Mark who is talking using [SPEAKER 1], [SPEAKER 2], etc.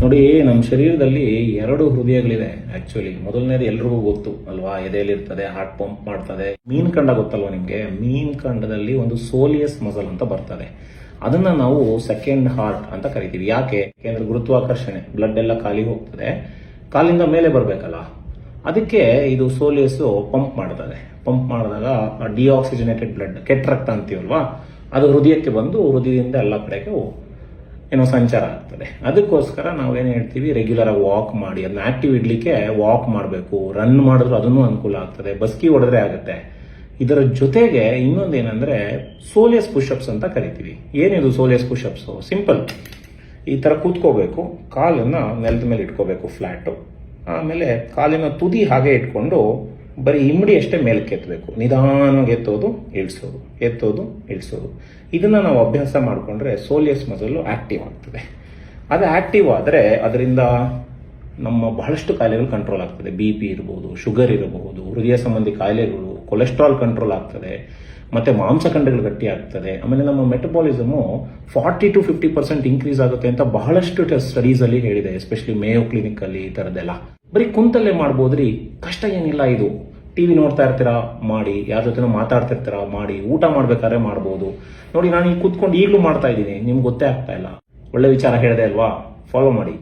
[SPEAKER 1] ನೋಡಿ, ನಮ್ಮ ಶರೀರದಲ್ಲಿ ಎರಡು ಹೃದಯಗಳಿದೆ. ಆಕ್ಚುಲಿ ಮೊದಲನೇದು ಎಲ್ರಿಗೂ ಗೊತ್ತು ಅಲ್ವಾ, ಎದೆಯಲ್ಲಿರ್ತದೆ, ಹಾರ್ಟ್ ಪಂಪ್ ಮಾಡ್ತದೆ. ಮೀನ್ ಕಂಡ ಗೊತ್ತಲ್ವಾ ನಿಮ್ಗೆ? ಮೀನ್ ಕಂಡದಲ್ಲಿ ಒಂದು ಸೋಲಿಯಸ್ ಮಸಲ್ ಅಂತ ಬರ್ತದೆ. ಅದನ್ನ ನಾವು ಸೆಕೆಂಡ್ ಹಾರ್ಟ್ ಅಂತ ಕರಿತೀವಿ. ಯಾಕೆ? ಯಾಕೆಂದ್ರೆ ಗುರುತ್ವಾಕರ್ಷಣೆ, ಬ್ಲಡ್ ಎಲ್ಲ ಖಾಲಿ ಹೋಗ್ತದೆ, ಕಾಲಿಂದ ಮೇಲೆ ಬರ್ಬೇಕಲ್ಲ, ಅದಕ್ಕೆ ಇದು ಸೋಲಿಯಸ್ ಪಂಪ್ ಮಾಡ್ತದೆ. ಪಂಪ್ ಮಾಡಿದಾಗ ಡಿಆಕ್ಸಿಜನೇಟೆಡ್ ಬ್ಲಡ್, ಕೆಟ್ಟ ರಕ್ತ ಅಂತೀವಲ್ವಾ, ಅದು ಹೃದಯಕ್ಕೆ ಬಂದು ಹೃದಯದಿಂದ ಎಲ್ಲ ಕಡೆಗೆ ಏನೋ ಸಂಚಾರ ಆಗ್ತದೆ. ಅದಕ್ಕೋಸ್ಕರ ನಾವೇನು ಹೇಳ್ತೀವಿ, ರೆಗ್ಯುಲರ್ ಆಗಿ ವಾಕ್ ಮಾಡಿ. ಅದನ್ನ ಆಕ್ಟಿವ್ ಇಡ್ಲಿಕ್ಕೆ ವಾಕ್ ಮಾಡಬೇಕು, ರನ್ ಮಾಡಿದ್ರು ಅದನ್ನು ಅನುಕೂಲ ಆಗ್ತದೆ, ಬಸ್ಕಿ ಹೊಡೆದ್ರೆ ಆಗುತ್ತೆ. ಇದರ ಜೊತೆಗೆ ಇನ್ನೊಂದೇನಂದ್ರೆ ಸೋಲಿಯಸ್ ಪುಷಪ್ಸ್ ಅಂತ ಕರಿತೀವಿ. ಏನಿದು ಸೋಲಿಯಸ್ ಪುಷಪ್ಸ್? ಸಿಂಪಲ್, ಈ ತರ ಕೂತ್ಕೋಬೇಕು, ಕಾಲನ್ನ ನೆಲದ ಮೇಲೆ ಇಟ್ಕೋಬೇಕು ಫ್ಲಾಟು, ಆಮೇಲೆ ಕಾಲಿನ ತುದಿ ಹಾಗೆ ಇಟ್ಕೊಂಡು ಬರೀ ಇಮ್ಮಡಿ ಅಷ್ಟೇ ಮೇಲಕ್ಕೆ ಎತ್ತಬೇಕು. ನಿಧಾನವಾಗಿ ಎತ್ತೋದು ಇಳಿಸೋದು, ಎತ್ತೋದು ಇಳಿಸೋದು. ಇದನ್ನ ನಾವು ಅಭ್ಯಾಸ ಮಾಡಿಕೊಂಡ್ರೆ ಸೋಲಿಯಸ್ ಮಸಲ್ ಆಕ್ಟಿವ್ ಆಗ್ತದೆ. ಅದು ಆಕ್ಟಿವ್ ಆದರೆ ಅದರಿಂದ ನಮ್ಮ ಬಹಳಷ್ಟು ಕಾಯಿಲೆಗಳು ಕಂಟ್ರೋಲ್ ಆಗ್ತದೆ. BP ಇರಬಹುದು, ಶುಗರ್ ಇರಬಹುದು, ಹೃದಯ ಸಂಬಂಧಿ ಕಾಯಿಲೆಗಳು, ಕೊಲೆಸ್ಟ್ರಾಲ್ ಕಂಟ್ರೋಲ್ ಆಗ್ತದೆ, ಮತ್ತೆ ಮಾಂಸಖಂಡಗಳು ಗಟ್ಟಿ ಆಗ್ತದೆ. ಆಮೇಲೆ ನಮ್ಮ ಮೆಟಬಾಲಿಸಮು 40 to 50% ಇನ್ಕ್ರೀಸ್ ಆಗುತ್ತೆ ಅಂತ ಬಹಳಷ್ಟು ಸ್ಟಡೀಸ್ ಅಲ್ಲಿ ಹೇಳಿದೆ, ಎಸ್ಪೆಷಲಿ ಮೇಯೋ ಕ್ಲಿನಿಕ್ ಅಲ್ಲಿ. ಈ ತರದೆಲ್ಲ ಬರೀ ಕುಂತಲ್ಲೇ ಮಾಡ್ಬೋದ್ರಿ, ಕಷ್ಟ ಏನಿಲ್ಲ. ಇದು ಟಿವಿ ನೋಡ್ತಾ ಇರ್ತೀರಾ ಮಾಡಿ, ಯಾರ ಜೊತೆ ಮಾತಾಡ್ತಿರ್ತೀರಾ ಮಾಡಿ, ಊಟ ಮಾಡ್ಬೇಕಾದ್ರೆ ಮಾಡ್ಬೋದು. ನೋಡಿ, ನಾನು ಈಗ ಕೂತ್ಕೊಂಡು ಈಗಲೂ ಮಾಡ್ತಾ ಇದ್ದೀನಿ, ನಿಮ್ಗೆ ಗೊತ್ತೇ ಆಗ್ತಾ ಇಲ್ಲ. ಒಳ್ಳೆ ವಿಚಾರ ಹೇಳಿದೆ ಅಲ್ವಾ? ಫಾಲೋ ಮಾಡಿ.